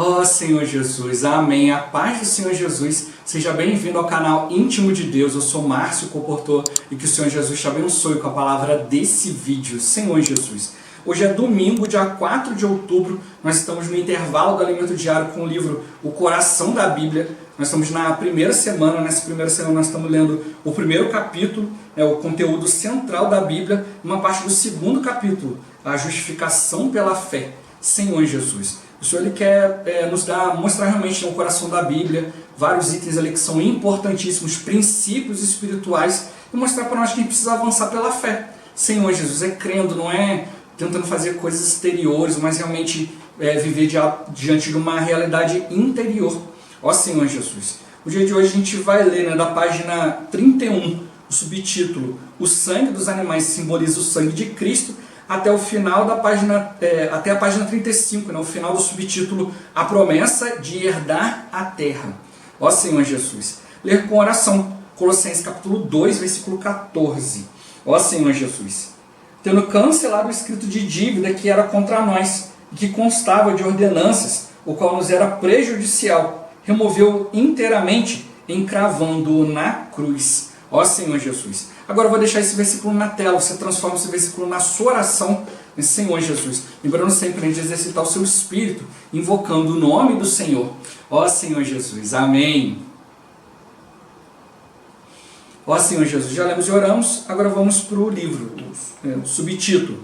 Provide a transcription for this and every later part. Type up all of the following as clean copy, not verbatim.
Ó Senhor Jesus, amém. A paz do Senhor Jesus. Seja bem-vindo ao canal Íntimo de Deus. Eu sou Márcio Comportor e que o Senhor Jesus te abençoe com a palavra desse vídeo. Senhor Jesus, hoje é domingo, dia 4 de outubro. Nós estamos no intervalo do alimento diário com o livro O Coração da Bíblia. Nós estamos na primeira semana. Nessa primeira semana nós estamos lendo o primeiro capítulo, o conteúdo central da Bíblia, uma parte do segundo capítulo, a justificação pela fé. Senhor Jesus, o Senhor ele quer mostrar realmente no coração da Bíblia vários itens ali que são importantíssimos, princípios espirituais, e mostrar para nós que a gente precisa avançar pela fé. Senhor Jesus, é crendo, não é tentando fazer coisas exteriores, mas realmente viver diante de uma realidade interior. Ó Senhor Jesus, o dia de hoje a gente vai ler da página 31, o subtítulo: O sangue dos animais simboliza o sangue de Cristo, até o final da página, até a página 35, o final do subtítulo: A promessa de herdar a terra. Ó Senhor Jesus, ler com oração, Colossenses capítulo 2, versículo 14. Ó Senhor Jesus, tendo cancelado o escrito de dívida que era contra nós, e que constava de ordenanças, o qual nos era prejudicial, removeu inteiramente, encravando-o na cruz. Ó Senhor Jesus. Agora eu vou deixar esse versículo na tela, você transforma esse versículo na sua oração, Senhor Jesus. Lembrando sempre de exercitar o seu espírito, invocando o nome do Senhor. Ó Senhor Jesus, amém. Ó Senhor Jesus, já lemos e oramos, agora vamos para o livro, o subtítulo: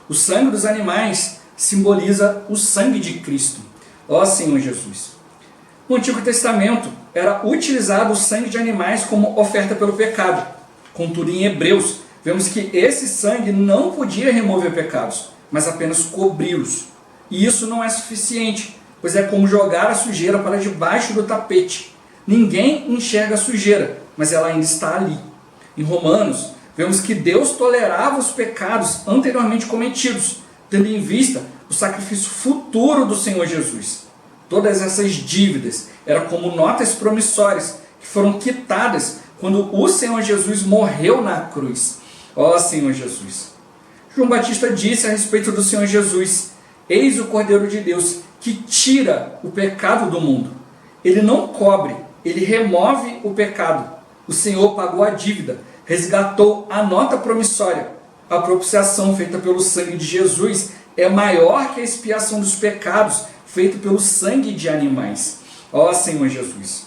O sangue dos animais simboliza o sangue de Cristo. Ó Senhor Jesus. No Antigo Testamento era utilizado o sangue de animais como oferta pelo pecado. Contudo, em Hebreus, vemos que esse sangue não podia remover pecados, mas apenas cobri-los. E isso não é suficiente, pois é como jogar a sujeira para debaixo do tapete. Ninguém enxerga a sujeira, mas ela ainda está ali. Em Romanos, vemos que Deus tolerava os pecados anteriormente cometidos, tendo em vista o sacrifício futuro do Senhor Jesus. Todas essas dívidas eram como notas promissórias que foram quitadas quando o Senhor Jesus morreu na cruz. Ó Senhor Jesus. João Batista disse a respeito do Senhor Jesus: Eis o Cordeiro de Deus que tira o pecado do mundo. Ele não cobre, ele remove o pecado. O Senhor pagou a dívida, resgatou a nota promissória. A propiciação feita pelo sangue de Jesus é maior que a expiação dos pecados feito pelo sangue de animais. Ó Senhor Jesus.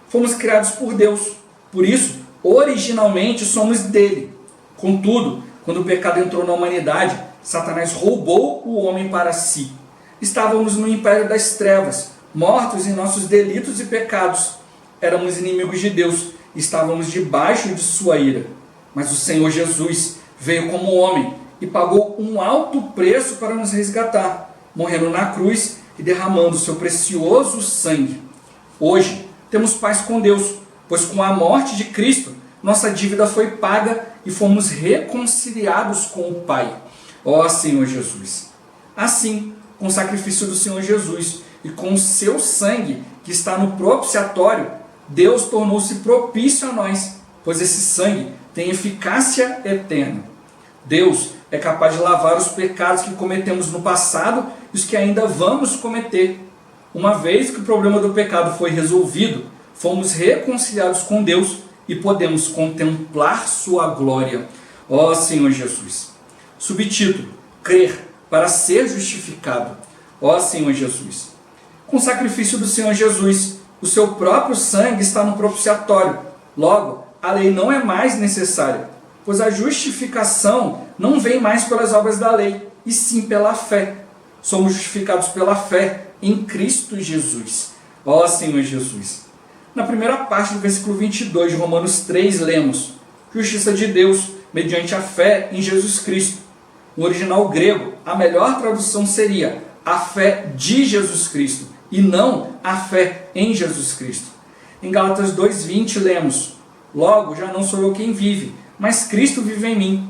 Fomos criados por Deus, por isso, originalmente somos dele. Contudo, quando o pecado entrou na humanidade, Satanás roubou o homem para si. Estávamos no império das trevas, mortos em nossos delitos e pecados. Éramos inimigos de Deus, estávamos debaixo de sua ira. Mas o Senhor Jesus veio como homem e pagou um alto preço para nos resgatar, morrendo na cruz e derramando seu precioso sangue. Hoje, temos paz com Deus, pois com a morte de Cristo, nossa dívida foi paga e fomos reconciliados com o Pai. Ó Senhor Jesus. Assim, com o sacrifício do Senhor Jesus e com o seu sangue que está no propiciatório, Deus tornou-se propício a nós, pois esse sangue tem eficácia eterna. Deus é capaz de lavar os pecados que cometemos no passado e os que ainda vamos cometer. Uma vez que o problema do pecado foi resolvido, fomos reconciliados com Deus e podemos contemplar sua glória. Ó Senhor Jesus. Subtítulo: Crer para ser justificado. Ó Senhor Jesus. Com o sacrifício do Senhor Jesus, o seu próprio sangue está no propiciatório. Logo, a lei não é mais necessária, pois a justificação não vem mais pelas obras da lei, e sim pela fé. Somos justificados pela fé em Cristo Jesus. Ó Senhor Jesus. Na primeira parte do versículo 22 de Romanos 3, lemos: Justiça de Deus mediante a fé em Jesus Cristo. No original grego, a melhor tradução seria a fé de Jesus Cristo, e não a fé em Jesus Cristo. Em Gálatas 2:20 lemos: Logo, já não sou eu quem vive, mas Cristo vive em mim.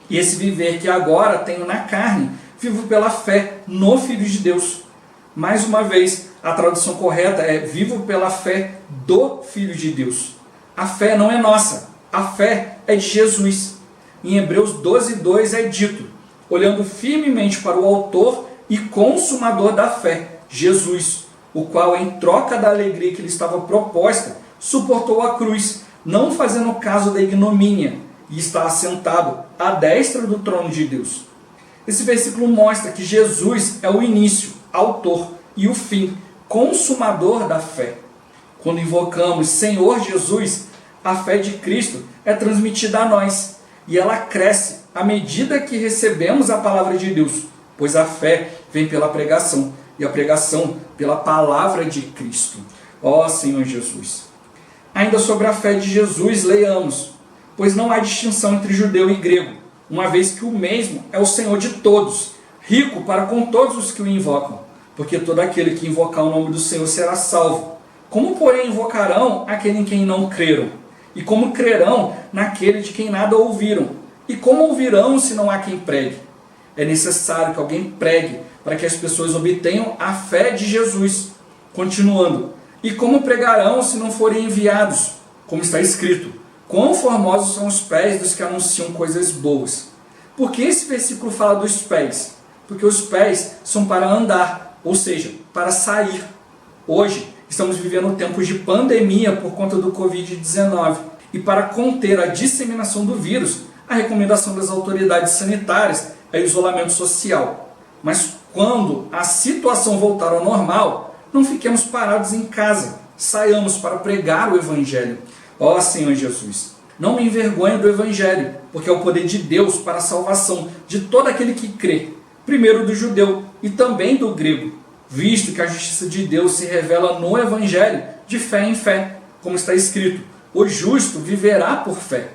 E esse viver que agora tenho na carne, vivo pela fé no Filho de Deus. Mais uma vez, a tradução correta é: vivo pela fé do Filho de Deus. A fé não é nossa, a fé é de Jesus. Em Hebreus 12:2 é dito: olhando firmemente para o autor e consumador da fé, Jesus, o qual, em troca da alegria que lhe estava proposta, suportou a cruz, não fazendo caso da ignomínia, e está assentado à destra do trono de Deus. Esse versículo mostra que Jesus é o início, autor e o fim, consumador da fé. Quando invocamos Senhor Jesus, a fé de Cristo é transmitida a nós, e ela cresce à medida que recebemos a palavra de Deus, pois a fé vem pela pregação, e a pregação pela palavra de Cristo. Ó Senhor Jesus! Ainda sobre a fé de Jesus, leiamos: pois não há distinção entre judeu e grego, uma vez que o mesmo é o Senhor de todos, rico para com todos os que o invocam, porque todo aquele que invocar o nome do Senhor será salvo. Como, porém, invocarão aquele em quem não creram? E como crerão naquele de quem nada ouviram? E como ouvirão se não há quem pregue? É necessário que alguém pregue para que as pessoas obtenham a fé de Jesus. Continuando: e como pregarão se não forem enviados? Como está escrito: quão formosos são os pés dos que anunciam coisas boas. Por que esse versículo fala dos pés? Porque os pés são para andar, ou seja, para sair. Hoje, estamos vivendo tempos de pandemia por conta do Covid-19. E para conter a disseminação do vírus, a recomendação das autoridades sanitárias é isolamento social. Mas quando a situação voltar ao normal, não fiquemos parados em casa. Saiamos para pregar o Evangelho. Ó Senhor Jesus, não me envergonhe do Evangelho, porque é o poder de Deus para a salvação de todo aquele que crê, primeiro do judeu e também do grego, visto que a justiça de Deus se revela no Evangelho de fé em fé, como está escrito: o justo viverá por fé.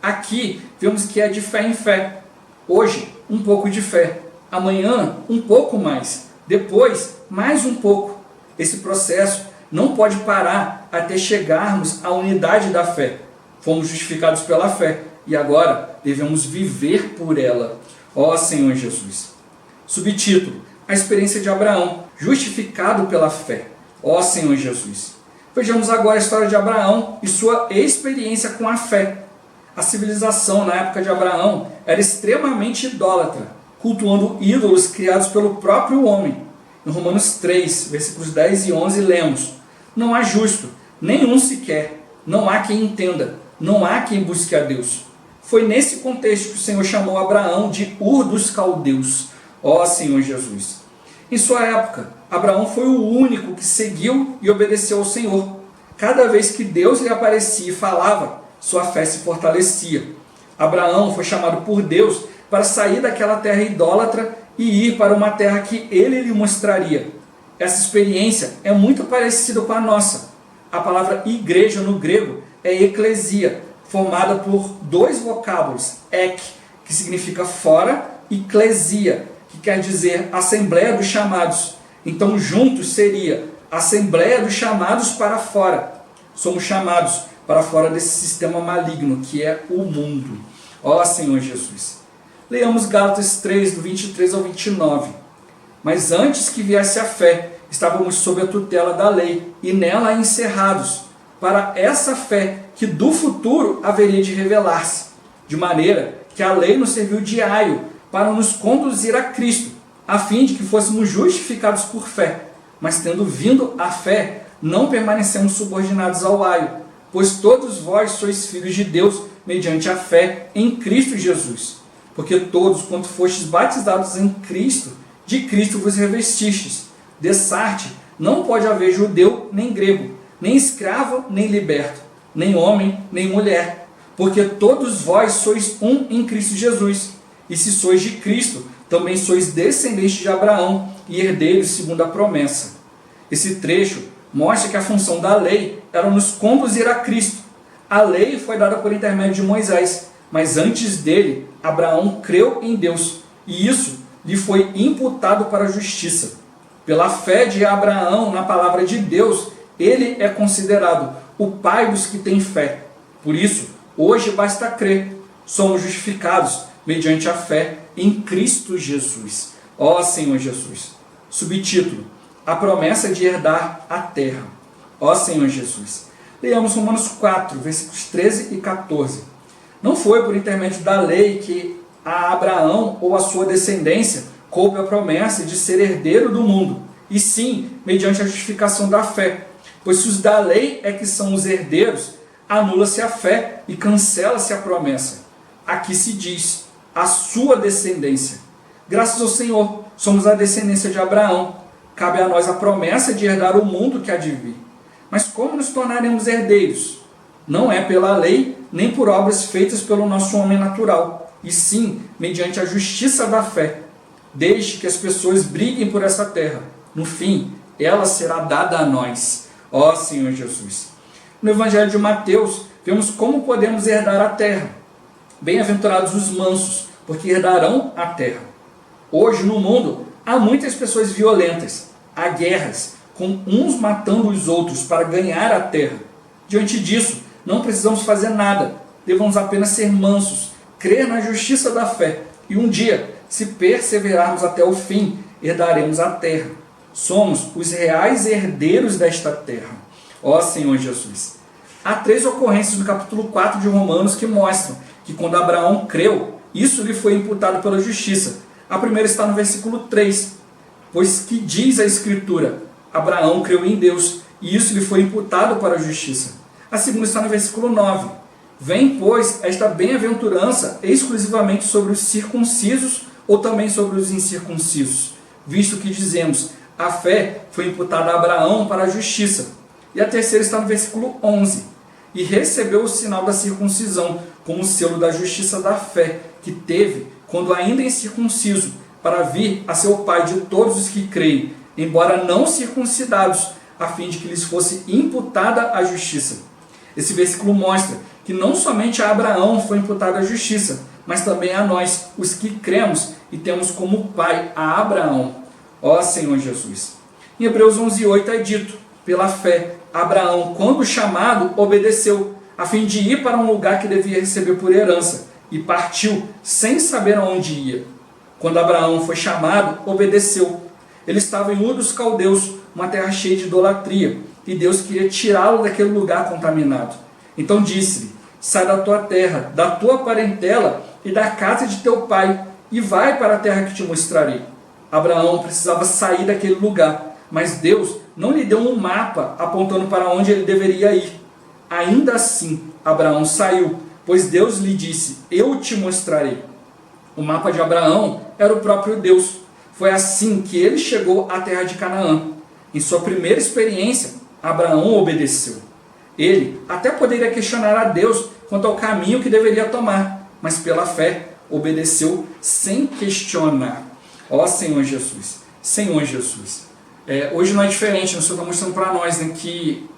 Aqui vemos que é de fé em fé. Hoje, um pouco de fé. Amanhã, um pouco mais. Depois, mais um pouco. Esse processo não pode parar até chegarmos à unidade da fé. Fomos justificados pela fé e agora devemos viver por ela. Ó Senhor Jesus. Subtítulo: a experiência de Abraão, justificado pela fé. Ó Senhor Jesus. Vejamos agora a história de Abraão e sua experiência com a fé. A civilização na época de Abraão era extremamente idólatra, cultuando ídolos criados pelo próprio homem. Em Romanos 3, versículos 10 e 11, lemos: não há justo, nenhum sequer, não há quem entenda, não há quem busque a Deus. Foi nesse contexto que o Senhor chamou Abraão de Ur dos Caldeus. Ó Senhor Jesus! Em sua época, Abraão foi o único que seguiu e obedeceu ao Senhor. Cada vez que Deus lhe aparecia e falava, sua fé se fortalecia. Abraão foi chamado por Deus para sair daquela terra idólatra e ir para uma terra que ele lhe mostraria. Essa experiência é muito parecida com a nossa. A palavra igreja no grego é eclesia, formada por dois vocábulos, ek, que significa fora, e klesia, que quer dizer assembleia dos chamados. Então, juntos seria assembleia dos chamados para fora. Somos chamados para fora desse sistema maligno que é o mundo. Ó Senhor Jesus! Leamos Gálatas 3, do 23 ao 29. Mas antes que viesse a fé, estávamos sob a tutela da lei, e nela encerrados, para essa fé que do futuro haveria de revelar-se, de maneira que a lei nos serviu de aio para nos conduzir a Cristo, a fim de que fôssemos justificados por fé. Mas tendo vindo a fé, não permanecemos subordinados ao aio, pois todos vós sois filhos de Deus mediante a fé em Cristo Jesus. Porque todos, quanto fostes batizados em Cristo, de Cristo vos revestistes. Dessarte não pode haver judeu nem grego, nem escravo nem liberto, nem homem nem mulher, porque todos vós sois um em Cristo Jesus. E se sois de Cristo, também sois descendentes de Abraão e herdeiros segundo a promessa. Esse trecho mostra que a função da lei era nos conduzir a Cristo. A lei foi dada por intermédio de Moisés, mas antes dele, Abraão creu em Deus, e isso lhe foi imputado para a justiça. Pela fé de Abraão na palavra de Deus, ele é considerado o pai dos que têm fé. Por isso, hoje basta crer. Somos justificados mediante a fé em Cristo Jesus. Ó Senhor Jesus! Subtítulo: a promessa de herdar a terra. Ó Senhor Jesus! Leamos Romanos 4, versículos 13 e 14. Não foi por intermédio da lei que a Abraão ou a sua descendência coube a promessa de ser herdeiro do mundo, e sim mediante a justificação da fé. Pois se os da lei é que são os herdeiros, anula-se a fé e cancela-se a promessa. Aqui se diz, a sua descendência. Graças ao Senhor, somos a descendência de Abraão. Cabe a nós a promessa de herdar o mundo que há de vir. Mas como nos tornaremos herdeiros? Não é pela lei, nem por obras feitas pelo nosso homem natural, e sim mediante a justiça da fé. Desde que as pessoas briguem por essa terra, no fim, ela será dada a nós. Ó Senhor Jesus! No Evangelho de Mateus, vemos como podemos herdar a terra. Bem-aventurados os mansos, porque herdarão a terra. Hoje, no mundo, há muitas pessoas violentas, há guerras, com uns matando os outros para ganhar a terra. Diante disso, não precisamos fazer nada, devemos apenas ser mansos, crer na justiça da fé, e um dia, se perseverarmos até o fim, herdaremos a terra. Somos os reais herdeiros desta terra. Ó Senhor Jesus! Há 3 ocorrências no capítulo 4 de Romanos que mostram que quando Abraão creu, isso lhe foi imputado pela justiça. A primeira está no versículo 3, pois que diz a Escritura, Abraão creu em Deus, e isso lhe foi imputado para a justiça. A segunda está no versículo 9. Vem, pois, esta bem-aventurança exclusivamente sobre os circuncisos ou também sobre os incircuncisos, visto que dizemos, a fé foi imputada a Abraão para a justiça. E a terceira está no versículo 11. E recebeu o sinal da circuncisão, como selo da justiça da fé, que teve, quando ainda incircunciso, para vir a ser o pai de todos os que creem, embora não circuncidados, a fim de que lhes fosse imputada a justiça. Esse versículo mostra que não somente a Abraão foi imputada a justiça, mas também a nós, os que cremos e temos como pai a Abraão. Ó Senhor Jesus! Em Hebreus 11:8 é dito, pela fé, Abraão, quando chamado, obedeceu, a fim de ir para um lugar que devia receber por herança, e partiu, sem saber aonde ia. Quando Abraão foi chamado, obedeceu. Ele estava em Ur dos Caldeus, uma terra cheia de idolatria, e Deus queria tirá-lo daquele lugar contaminado. Então disse-lhe, sai da tua terra, da tua parentela e da casa de teu pai, e vai para a terra que te mostrarei. Abraão precisava sair daquele lugar, mas Deus não lhe deu um mapa apontando para onde ele deveria ir. Ainda assim, Abraão saiu, pois Deus lhe disse, eu te mostrarei. O mapa de Abraão era o próprio Deus. Foi assim que ele chegou à terra de Canaã. Em sua primeira experiência, Abraão obedeceu. Ele até poderia questionar a Deus quanto ao caminho que deveria tomar, mas pela fé obedeceu sem questionar. Ó Senhor Jesus, Senhor Jesus. Hoje não é diferente, o Senhor está mostrando para nós, né, que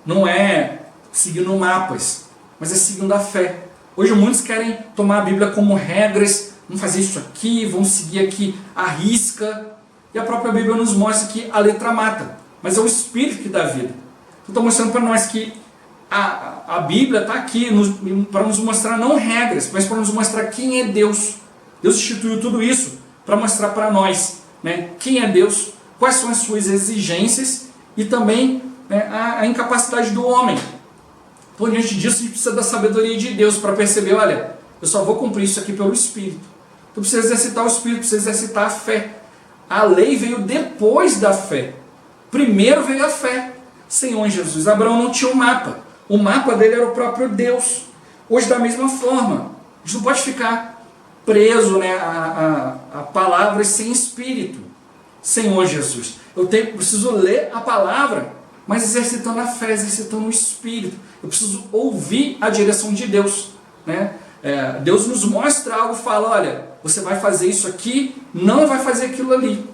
não é seguindo mapas, mas é seguindo a fé. Hoje muitos querem tomar a Bíblia como regras, vamos fazer isso aqui, vamos seguir aqui à risca, e a própria Bíblia nos mostra que a letra mata, mas é o Espírito que dá vida. Então está mostrando para nós que a Bíblia está aqui para nos mostrar não regras, mas para nos mostrar quem é Deus. Deus instituiu tudo isso para mostrar para nós, né, quem é Deus, quais são as suas exigências e também, né, a incapacidade do homem. Então, diante disso, a gente precisa da sabedoria de Deus para perceber, olha, eu só vou cumprir isso aqui pelo Espírito. Então, precisa exercitar o Espírito, precisa exercitar a fé. A lei veio depois da fé. Primeiro veio a fé. Senhor Jesus, Abraão não tinha um mapa. O mapa dele era o próprio Deus. Hoje, da mesma forma, a gente não pode ficar preso, né, a palavras sem Espírito. Senhor Jesus, eu preciso ler a palavra, mas exercitando a fé, exercitando o Espírito. Eu preciso ouvir a direção de Deus, né? Deus nos mostra algo, fala, olha, você vai fazer isso aqui, não vai fazer aquilo ali.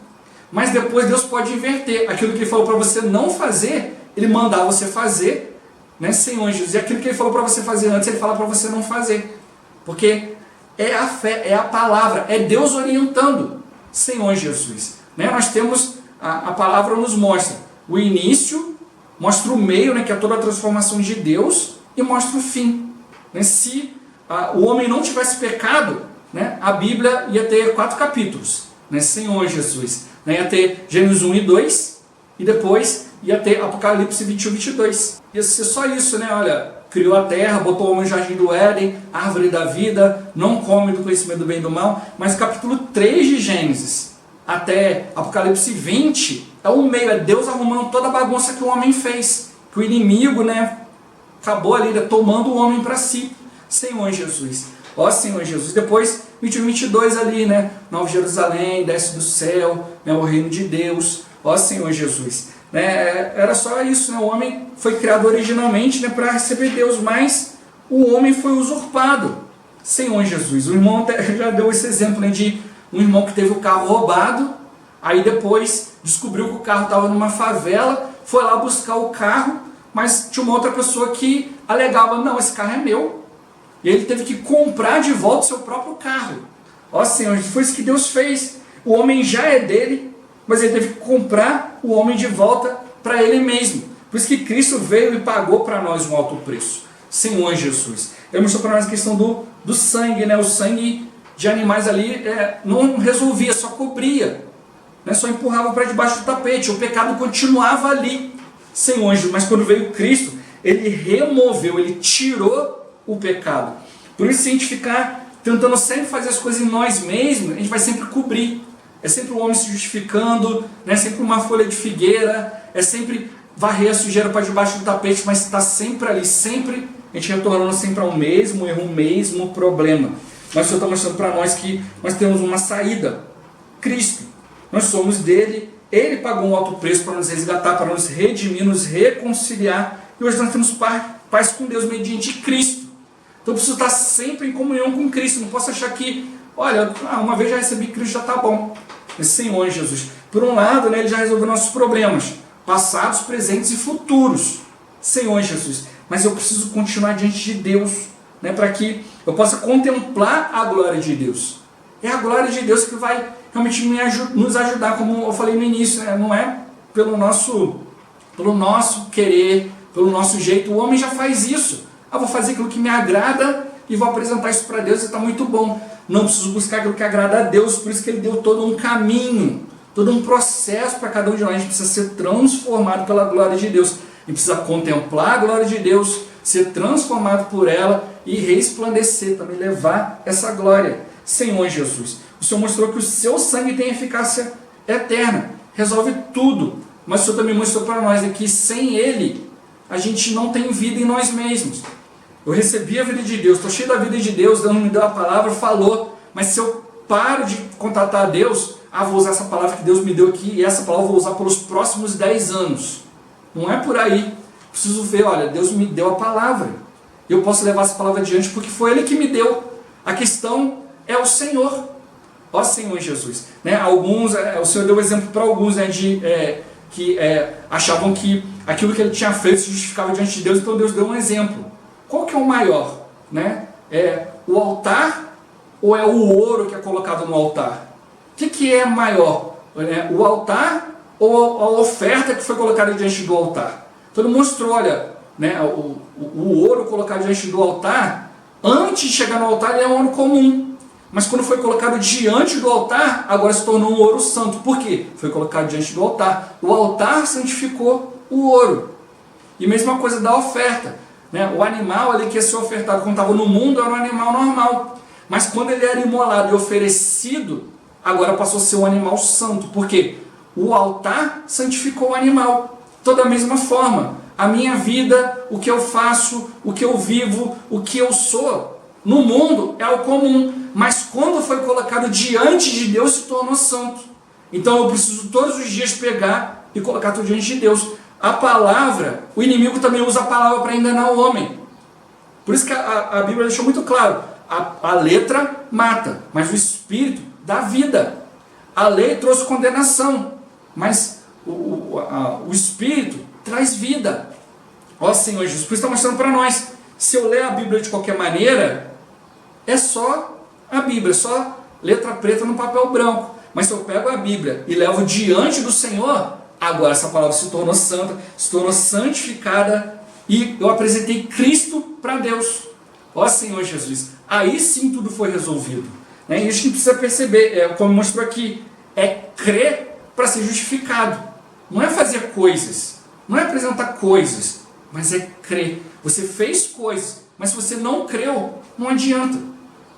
Mas depois Deus pode inverter. Aquilo que Ele falou para você não fazer, Ele mandar você fazer, né, Senhor Jesus. E aquilo que Ele falou para você fazer antes, Ele fala para você não fazer. Porque é a fé, é a palavra, é Deus orientando, Senhor Jesus. Né? Nós temos, a palavra nos mostra o início, mostra o meio, né, que é toda a transformação de Deus, e mostra o fim. Né? Se o homem não tivesse pecado, né, a Bíblia ia ter 4 capítulos, né, Senhor Jesus. Né? Ia ter Gênesis 1 e 2, e depois ia ter Apocalipse 21 e 22. Ia ser só isso, né? Olha, criou a terra, botou o homem no jardim do Éden, árvore da vida, não come do conhecimento do bem e do mal. Mas o capítulo 3 de Gênesis até Apocalipse 20 é o meio, é Deus arrumando toda a bagunça que o homem fez, que o inimigo, né, acabou ali, né, tomando o homem para si. Senhor Jesus, ó Senhor Jesus. Depois, 21, 22 ali, né, Nova Jerusalém, desce do céu, né, o reino de Deus, ó Senhor Jesus. Né, era só isso, né, o homem foi criado originalmente, né, para receber Deus, mas o homem foi usurpado. Senhor Jesus, o irmão até já deu esse exemplo, né, de um irmão que teve o carro roubado, aí depois descobriu que o carro estava numa favela, foi lá buscar o carro, mas tinha uma outra pessoa que alegava, não, esse carro é meu. E ele teve que comprar de volta o seu próprio carro. Ó Senhor, foi isso que Deus fez. O homem já é dele, mas ele teve que comprar o homem de volta para ele mesmo. Por isso que Cristo veio e pagou para nós um alto preço. Senhor Jesus. Ele mostrou para nós a questão do sangue, né? O sangue de animais ali não resolvia, só cobria, né? Só empurrava para debaixo do tapete. O pecado continuava ali. Senhor Jesus. Mas quando veio Cristo, ele removeu, ele tirou o pecado. Por isso, se a gente ficar tentando sempre fazer as coisas em nós mesmos, a gente vai sempre cobrir. É sempre o homem se justificando, né? É sempre uma folha de figueira, é sempre varrer a sujeira para debaixo do tapete, mas está sempre ali, sempre a gente retornando sempre ao mesmo erro, o mesmo problema. Mas o Senhor está mostrando para nós que nós temos uma saída. Cristo. Nós somos dele, ele pagou um alto preço para nos resgatar, para nos redimir, nos reconciliar, e hoje nós temos paz com Deus mediante Cristo. Então eu preciso estar sempre em comunhão com Cristo. Não posso achar que, olha, uma vez já recebi Cristo, já está bom. Mas Senhor Jesus, por um lado, né, ele já resolveu nossos problemas, passados, presentes e futuros. Senhor Jesus, mas eu preciso continuar diante de Deus, né, para que eu possa contemplar a glória de Deus. É a glória de Deus que vai realmente nos ajudar, como eu falei no início, né, não é pelo nosso querer, pelo nosso jeito. O homem já faz isso. Vou fazer aquilo que me agrada e vou apresentar isso para Deus e está muito bom. Não preciso buscar aquilo que agrada a Deus, por isso que ele deu todo um caminho, todo um processo para cada um de nós. A gente precisa ser transformado pela glória de Deus. A gente precisa contemplar a glória de Deus, ser transformado por ela e resplandecer, também levar essa glória. Senhor Jesus, o Senhor mostrou que o seu sangue tem eficácia eterna, resolve tudo. Mas o Senhor também mostrou para nós que sem ele, a gente não tem vida em nós mesmos. Eu recebi a vida de Deus, estou cheio da vida de Deus, Deus me deu a palavra, falou, mas se eu paro de contatar a Deus, vou usar essa palavra que Deus me deu aqui, e essa palavra eu vou usar pelos próximos 10 anos. Não é por aí. Preciso ver, olha, Deus me deu a palavra. Eu posso levar essa palavra adiante porque foi Ele que me deu. A questão é o Senhor. Ó Senhor Jesus. Né? Alguns, o Senhor deu exemplo para alguns, né, que achavam que aquilo que ele tinha feito se justificava diante de Deus, então Deus deu um exemplo. Qual que é o maior? Né? É o altar ou é o ouro que é colocado no altar? O que é maior? O altar ou a oferta que foi colocada diante do altar? Então ele mostrou, olha, né, o ouro colocado diante do altar, antes de chegar no altar ele é um ouro comum. Mas quando foi colocado diante do altar, agora se tornou um ouro santo. Por quê? Foi colocado diante do altar. O altar santificou o ouro. E mesma coisa da oferta. Né? O animal ali que ia ser ofertado quando estava no mundo era um animal normal. Mas quando ele era imolado e oferecido, agora passou a ser um animal santo. Por quê? O altar santificou o animal. Toda a mesma forma. A minha vida, o que eu faço, o que eu vivo, o que eu sou, no mundo é o comum. Mas quando foi colocado diante de Deus, se tornou santo. Então eu preciso todos os dias pegar e colocar tudo diante de Deus. A palavra, o inimigo também usa a palavra para enganar o homem. Por isso que a Bíblia deixou muito claro. A letra mata, mas o Espírito dá vida. A lei trouxe condenação, mas o Espírito traz vida. Ó Senhor Jesus, por isso está mostrando para nós. Se eu ler a Bíblia de qualquer maneira, é só a Bíblia, é só letra preta no papel branco. Mas se eu pego a Bíblia e levo diante do Senhor, agora essa palavra se tornou santa, se tornou santificada e eu apresentei Cristo para Deus. Ó Senhor Jesus, aí sim tudo foi resolvido. Né? E a gente precisa perceber, como mostrou aqui, é crer para ser justificado. Não é fazer coisas, não é apresentar coisas, mas é crer. Você fez coisas, mas se você não creu, não adianta.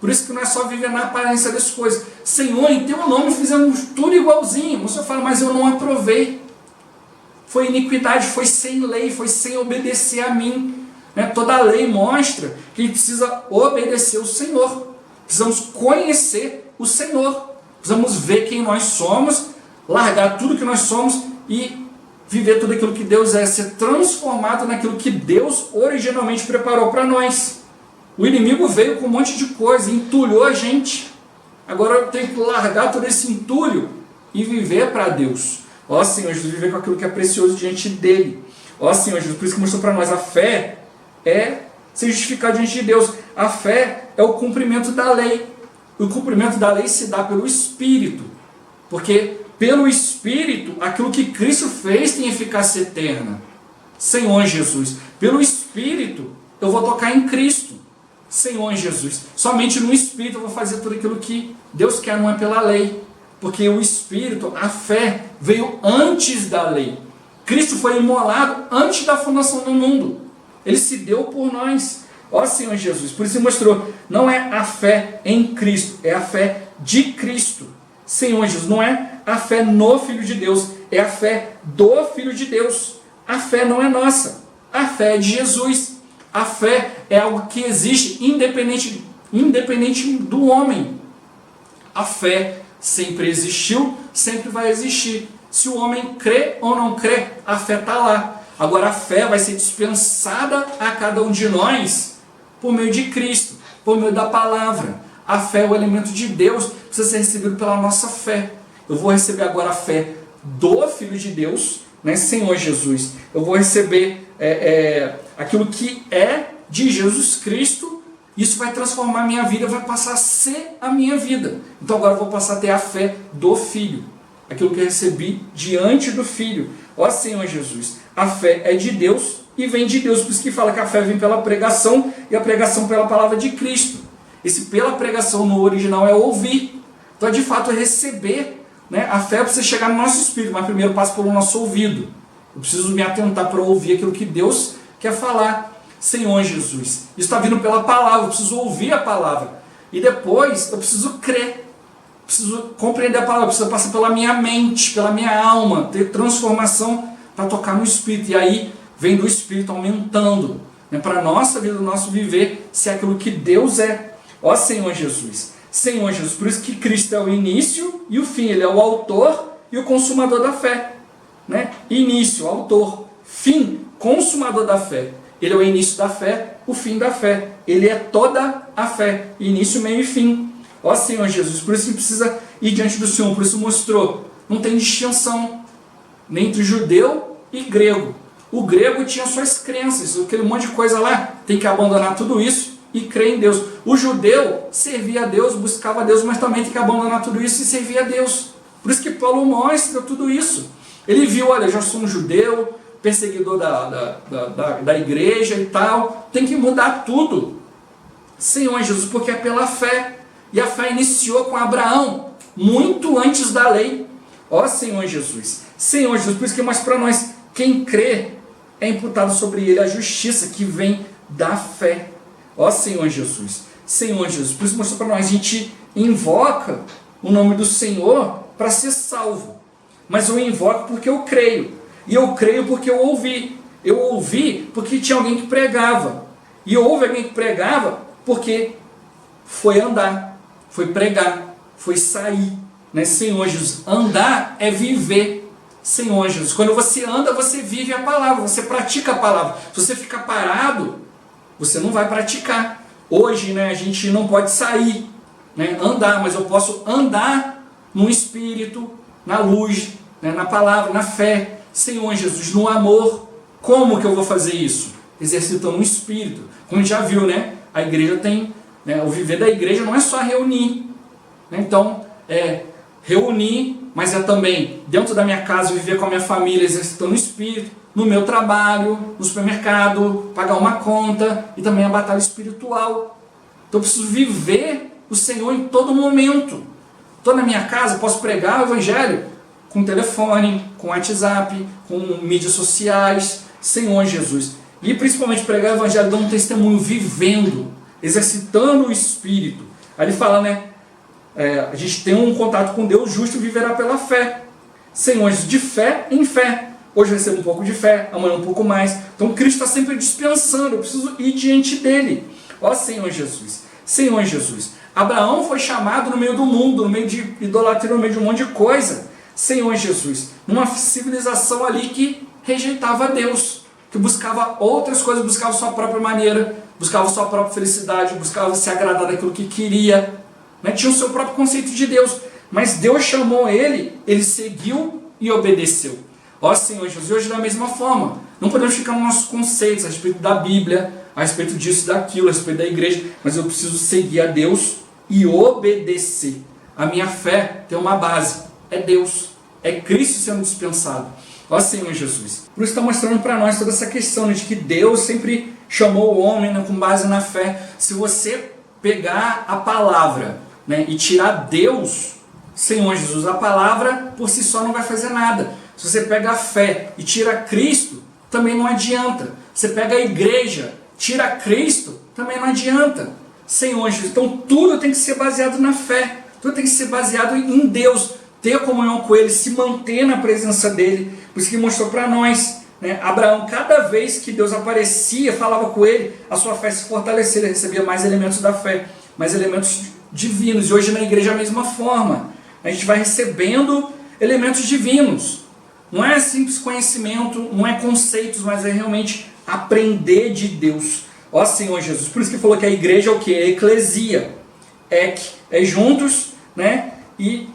Por isso que não é só viver na aparência das coisas. Senhor, em teu nome fizemos tudo igualzinho. O Senhor fala, mas eu não aprovei. foi iniquidade, foi sem lei, foi sem obedecer a mim. Toda a lei mostra que a gente precisa obedecer o Senhor. Precisamos conhecer o Senhor. Precisamos ver quem nós somos, largar tudo que nós somos e viver tudo aquilo que Deus é, ser transformado naquilo que Deus originalmente preparou para nós. O inimigo veio com um monte de coisa, entulhou a gente. Agora eu tenho que largar todo esse entulho e viver para Deus. Ó Senhor Jesus, viver com aquilo que é precioso diante dele. Ó Senhor Jesus, por isso que mostrou para nós, a fé é se justificar diante de Deus. A fé é o cumprimento da lei. O cumprimento da lei se dá pelo Espírito. Porque pelo Espírito, aquilo que Cristo fez tem eficácia eterna. Senhor Jesus, pelo Espírito eu vou tocar em Cristo. Senhor Jesus, somente no Espírito eu vou fazer tudo aquilo que Deus quer, não é pela lei. Porque o Espírito, a fé, veio antes da lei. Cristo foi imolado antes da fundação do mundo. Ele se deu por nós. Ó Senhor Jesus, por isso ele mostrou, não é a fé em Cristo, é a fé de Cristo. Senhor Jesus, não é a fé no Filho de Deus, é a fé do Filho de Deus. A fé não é nossa, a fé é de Jesus. A fé é algo que existe independente do homem. A fé sempre existiu, sempre vai existir. Se o homem crê ou não crê, a fé está lá. Agora a fé vai ser dispensada a cada um de nós por meio de Cristo, por meio da palavra. A fé é o elemento de Deus, precisa ser recebido pela nossa fé. Eu vou receber agora a fé do Filho de Deus, Senhor Jesus. Eu vou receber aquilo que é de Jesus Cristo. Isso vai transformar a minha vida, vai passar a ser a minha vida. Então agora eu vou passar a ter a fé do Filho. Aquilo que eu recebi diante do Filho. Ó Senhor Jesus, a fé é de Deus e vem de Deus. Por isso que fala que a fé vem pela pregação e a pregação pela palavra de Cristo. Esse pela pregação no original é ouvir. Então é de fato receber. A fé precisa chegar no nosso espírito, mas primeiro passa pelo nosso ouvido. Eu preciso me atentar para ouvir aquilo que Deus quer falar. Senhor Jesus, isso está vindo pela palavra, eu preciso ouvir a palavra. E depois eu preciso crer. Preciso compreender a palavra, preciso passar pela minha mente, pela minha alma, ter transformação para tocar no Espírito. E aí vem do Espírito aumentando, para a nossa vida, o nosso viver, ser aquilo que Deus é. Ó Senhor Jesus, Senhor Jesus, por isso que Cristo é o início e o fim, Ele é o autor e o consumador da fé. Início, autor, fim, consumador da fé. Ele é o início da fé, o fim da fé. Ele é toda a fé, início, meio e fim. Ó Senhor Jesus, por isso que precisa ir diante do Senhor, por isso mostrou, não tem distinção nem entre judeu e grego. O grego tinha suas crenças, aquele monte de coisa lá, tem que abandonar tudo isso e crer em Deus. O judeu servia a Deus, buscava a Deus, mas também tem que abandonar tudo isso e servir a Deus. Por isso que Paulo mostra tudo isso. Ele viu, olha, já sou um judeu, perseguidor da igreja e tal, tem que mudar tudo. Senhor Jesus, porque é pela fé. E a fé iniciou com Abraão, muito antes da lei. Ó Senhor Jesus, Senhor Jesus, por isso que mais para nós, quem crê é imputado sobre ele a justiça que vem da fé. Ó Senhor Jesus, Senhor Jesus, por isso mostrou para nós, a gente invoca o nome do Senhor para ser salvo. Mas eu invoco porque eu creio. E eu creio porque eu ouvi. Eu ouvi porque tinha alguém que pregava. E houve alguém que pregava porque foi andar, foi pregar, foi sair. Senhor Jesus, andar é viver. Senhor Jesus, quando você anda, você vive a palavra, você pratica a palavra. Se você ficar parado, você não vai praticar. Hoje a gente não pode sair, andar, mas eu posso andar no Espírito, na luz, na palavra, na fé. Senhor Jesus, no amor. Como que eu vou fazer isso? Exercitando o Espírito. Como a gente já viu, a igreja tem, o viver da igreja não é só reunir. Então, reunir, mas é também dentro da minha casa, viver com a minha família, exercitando o Espírito, no meu trabalho, no supermercado, pagar uma conta e também a batalha espiritual. Então eu preciso viver o Senhor em todo momento. Estou na minha casa, posso pregar o Evangelho com telefone, com WhatsApp, com mídias sociais. Senhor Jesus. E principalmente pregar o Evangelho, dando um testemunho, vivendo, exercitando o Espírito. Aí ele fala, a gente tem um contato com Deus, justo viverá pela fé. Senhor Jesus, de fé em fé. Hoje eu recebo um pouco de fé, amanhã um pouco mais. Então Cristo está sempre dispensando, eu preciso ir diante dele. Ó Senhor Jesus, Senhor Jesus. Abraão foi chamado no meio do mundo, no meio de idolatria, no meio de um monte de coisa. Senhor Jesus, numa civilização ali que rejeitava Deus, que buscava outras coisas, buscava sua própria maneira, buscava sua própria felicidade, buscava se agradar daquilo que queria, né? Tinha o seu próprio conceito de Deus, mas Deus chamou ele seguiu e obedeceu. Ó Senhor Jesus, hoje da mesma forma, não podemos ficar nos nossos conceitos a respeito da Bíblia, a respeito disso, daquilo, a respeito da igreja, mas eu preciso seguir a Deus e obedecer. A minha fé tem uma base, é Deus, é Cristo sendo dispensado. Ó Senhor Jesus, por isso está mostrando para nós toda essa questão, né, de que Deus sempre chamou o homem, né, com base na fé. Se você pegar a palavra, né, e tirar Deus, Senhor Jesus, a palavra por si só não vai fazer nada. Se você pega a fé e tira Cristo, também não adianta. Você pega a igreja, tira Cristo, também não adianta. Senhor Jesus, então tudo tem que ser baseado na fé, tudo tem que ser baseado em Deus, ter comunhão com Ele, se manter na presença dEle. Por isso que mostrou para nós, né? Abraão, cada vez que Deus aparecia, falava com ele, a sua fé se fortalecia, ele recebia mais elementos da fé, mais elementos divinos. E hoje na igreja é a mesma forma, a gente vai recebendo elementos divinos. Não é simples conhecimento, não é conceitos, mas é realmente aprender de Deus. Ó Senhor Jesus, por isso que falou que a igreja é o que? É eclesia. É juntos, né? E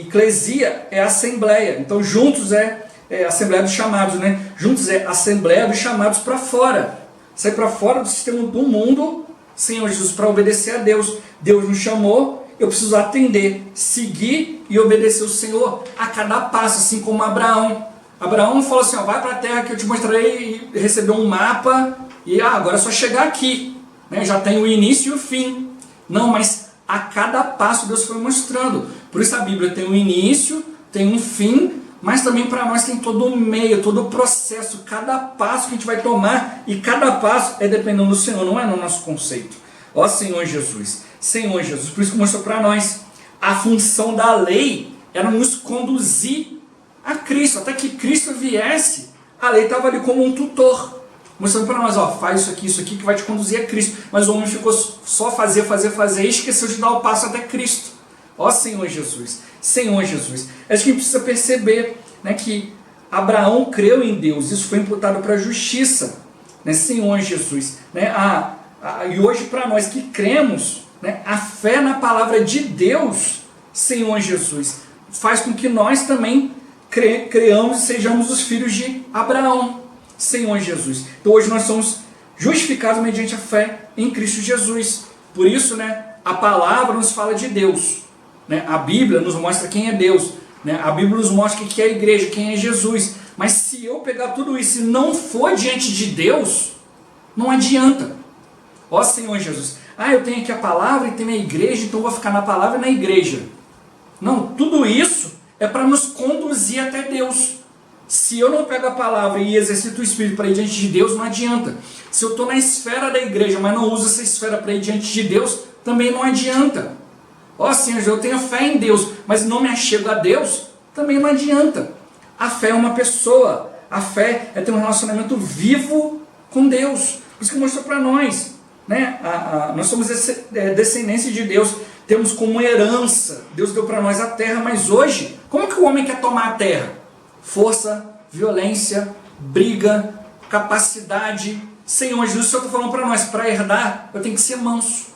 eclesia é assembleia. Então juntos é assembleia dos chamados, né? Juntos é assembleia dos chamados para fora. Sair para fora do sistema do mundo, Senhor Jesus, para obedecer a Deus. Deus nos chamou, eu preciso atender, seguir e obedecer o Senhor a cada passo, assim como Abraão. Abraão falou assim, ó, vai para a terra que eu te mostrarei, e recebeu um mapa, e agora é só chegar aqui, né? Já tem o início e o fim. Não, mas a cada passo Deus foi mostrando. Por isso a Bíblia tem um início, tem um fim, mas também para nós tem todo o meio, todo o processo, cada passo que a gente vai tomar, e cada passo é dependendo do Senhor, não é no nosso conceito. Ó Senhor Jesus, Senhor Jesus, por isso que mostrou para nós, a função da lei era nos conduzir a Cristo, até que Cristo viesse, a lei estava ali como um tutor, mostrando para nós, ó, faz isso aqui que vai te conduzir a Cristo, mas o homem ficou só fazer, e esqueceu de dar o passo até Cristo. Ó Senhor Jesus, Senhor Jesus, acho que a gente precisa perceber, né, que Abraão creu em Deus, isso foi imputado para a justiça, né, Senhor Jesus, né, e hoje para nós que cremos, né, a fé na palavra de Deus, Senhor Jesus, faz com que nós também creamos e sejamos os filhos de Abraão, Senhor Jesus. Então hoje nós somos justificados mediante a fé em Cristo Jesus. Por isso, né, a palavra nos fala de Deus, né? A Bíblia nos mostra quem é Deus, né? A Bíblia nos mostra o que é a igreja, quem é Jesus. Mas se eu pegar tudo isso e não for diante de Deus, não adianta. Ó Senhor Jesus, eu tenho aqui a palavra e tenho a igreja, então eu vou ficar na palavra e na igreja. Não, tudo isso é para nos conduzir até Deus. Se eu não pego a palavra e exercito o Espírito para ir diante de Deus, não adianta. Se eu estou na esfera da igreja, mas não uso essa esfera para ir diante de Deus, também não adianta. Ó Senhor, eu tenho fé em Deus, mas não me achego a Deus, também não adianta. A fé é uma pessoa. A fé é ter um relacionamento vivo com Deus. Por isso que mostrou para nós, né? Nós somos descendência de Deus, temos como herança, Deus deu para nós a terra, mas hoje, como que o homem quer tomar a terra? Força, violência, briga, capacidade. Senhor Jesus, o Senhor está falando para nós, para herdar, eu tenho que ser manso.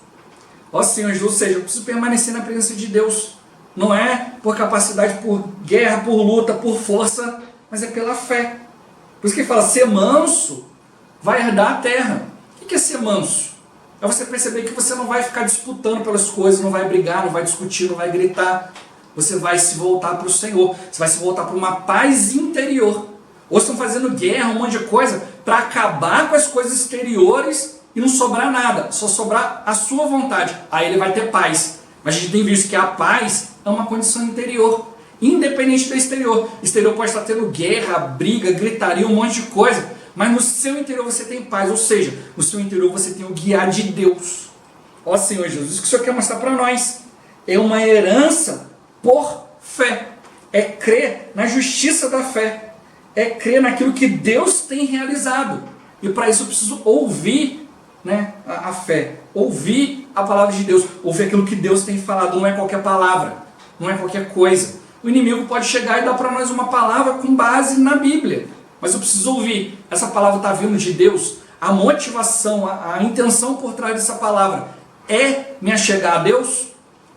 Ó Senhor Jesus, ou seja, eu preciso permanecer na presença de Deus. Não é por capacidade, por guerra, por luta, por força, mas é pela fé. Por isso que ele fala, ser manso vai herdar a terra. O que é ser manso? É você perceber que você não vai ficar disputando pelas coisas, não vai brigar, não vai discutir, não vai gritar. Você vai se voltar para o Senhor, você vai se voltar para uma paz interior. Ou estão fazendo guerra, um monte de coisa, para acabar com as coisas exteriores e não sobrar nada, só sobrar a sua vontade. Aí ele vai ter paz. Mas a gente tem visto que a paz é uma condição interior, independente do exterior. O exterior pode estar tendo guerra, briga, gritaria, um monte de coisa, mas no seu interior você tem paz, ou seja, no seu interior você tem o guiar de Deus. Ó Senhor Jesus, isso que o Senhor quer mostrar para nós é uma herança por fé, é crer na justiça da fé, é crer naquilo que Deus tem realizado. E para isso eu preciso ouvir, né, a fé, ouvir a palavra de Deus, ouvir aquilo que Deus tem falado. Não é qualquer palavra, não é qualquer coisa. O inimigo pode chegar e dar para nós uma palavra com base na Bíblia, mas eu preciso ouvir. Essa palavra está vindo de Deus? A motivação, a intenção por trás dessa palavra é me achegar a Deus?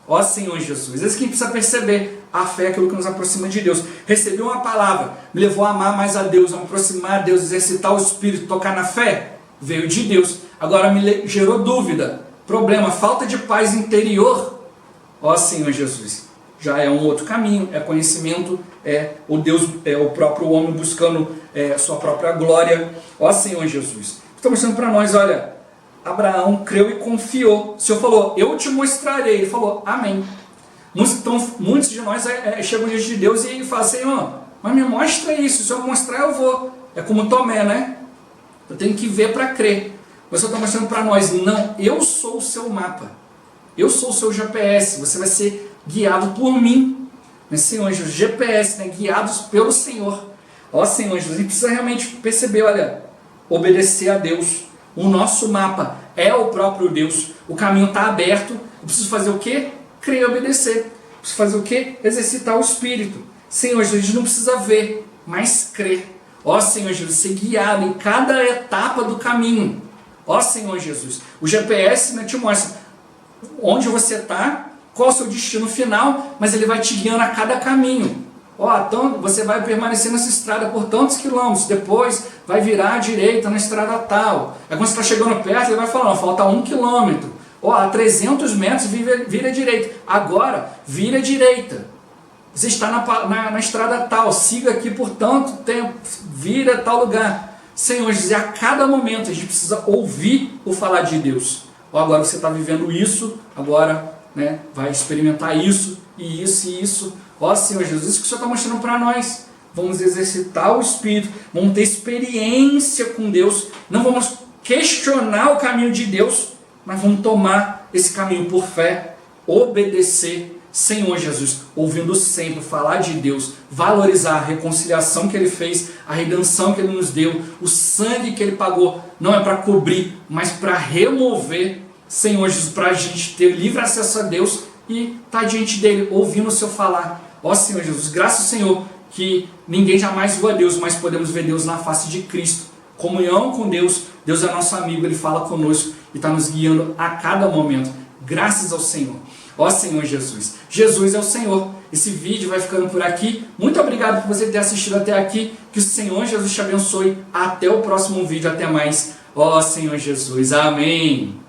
Ó Senhor Jesus, esse que precisa perceber. A fé é aquilo que nos aproxima de Deus. Recebi uma palavra, me levou a amar mais a Deus, a me aproximar a Deus, exercitar o Espírito, tocar na fé, veio de Deus. Agora me gerou dúvida, problema, falta de paz interior. Ó Senhor Jesus, já é um outro caminho, é conhecimento, é o Deus, é o próprio homem buscando sua própria glória. Ó Senhor Jesus, está mostrando para nós, olha, Abraão creu e confiou. O Senhor falou, eu te mostrarei. Ele falou, amém. Então, muitos de nós chegam diante de Deus e falam, Senhor, mas me mostra isso, se o Senhor mostrar eu vou. É como Tomé, né? Eu tenho que ver para crer. O Senhor está mostrando para nós, não, eu sou o seu mapa, eu sou o seu GPS, você vai ser guiado por mim. Mas, Senhor Jesus, GPS, né? Guiados pelo Senhor. Ó Senhor Jesus, a gente precisa realmente perceber, olha, obedecer a Deus. O nosso mapa é o próprio Deus, o caminho está aberto. Eu preciso fazer o quê? Crer e obedecer. Preciso fazer o quê? Exercitar o Espírito. Senhor Jesus, a gente não precisa ver, mas crer. Ó Senhor Jesus, ser guiado em cada etapa do caminho. Ó Senhor Jesus, o GPS, né, te mostra onde você está, qual é o seu destino final, mas ele vai te guiando a cada caminho. Ó, então você vai permanecer nessa estrada por tantos quilômetros, depois vai virar à direita na estrada tal. Aí quando você está chegando perto, ele vai falar, falta 1 quilômetro. Ó, a 300 metros vira à direita. Agora, vira à direita. Você está na estrada tal, siga aqui por tanto tempo, vira a tal lugar. Senhor Jesus, a cada momento a gente precisa ouvir o falar de Deus. Ó, agora você está vivendo isso, agora, né, vai experimentar isso e isso e isso. Ó Senhor Jesus, isso que o Senhor está mostrando para nós. Vamos exercitar o Espírito, vamos ter experiência com Deus, não vamos questionar o caminho de Deus, mas vamos tomar esse caminho por fé, obedecer, Senhor Jesus, ouvindo sempre falar de Deus, valorizar a reconciliação que Ele fez, a redenção que Ele nos deu, o sangue que Ele pagou, não é para cobrir, mas para remover, Senhor Jesus, para a gente ter livre acesso a Deus e estar diante dEle, ouvindo o Seu falar. Ó Senhor Jesus, graças ao Senhor, que ninguém jamais viu a Deus, mas podemos ver Deus na face de Cristo. Comunhão com Deus, Deus é nosso amigo, Ele fala conosco e está nos guiando a cada momento. Graças ao Senhor. Ó Senhor Jesus, Jesus é o Senhor. Esse vídeo vai ficando por aqui. Muito obrigado por você ter assistido até aqui. Que o Senhor Jesus te abençoe. Até o próximo vídeo. Até mais. Ó Senhor Jesus. Amém.